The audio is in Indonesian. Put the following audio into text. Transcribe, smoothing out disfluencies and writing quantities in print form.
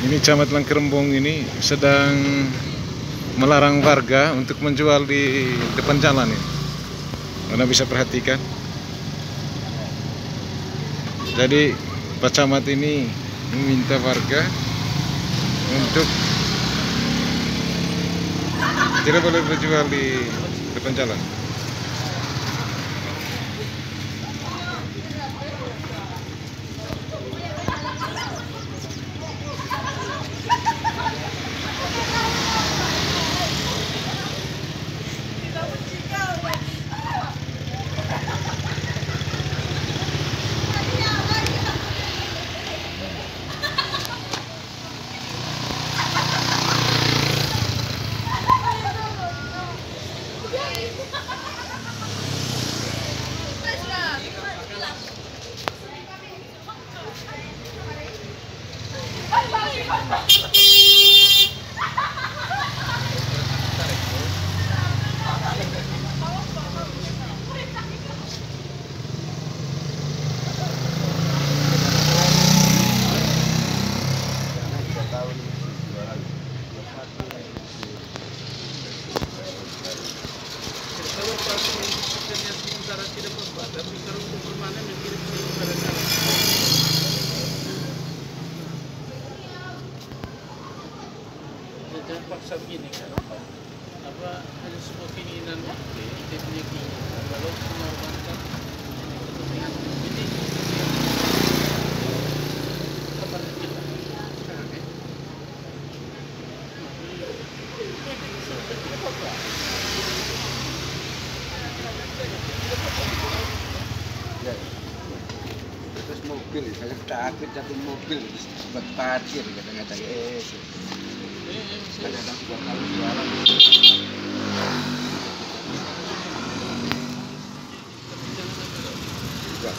Ini Camat Langkerembong ini sedang melarang warga untuk menjual di depan jalan ini. Anda bisa perhatikan. Jadi Pak Camat ini meminta warga untuk tidak boleh berjual di depan jalan. Jangan paksa begini kan, apa hanya sebuah keinginan dia punya keinginan kalau mengorbankan kepentingan ini kabar kita sekarang ya. Tidak apa-apa. Ya. Terus mobil, saya takut jatuh mobil, terus buat parkir kadang-kadang kadang-kadang buat kalau jualan. Juga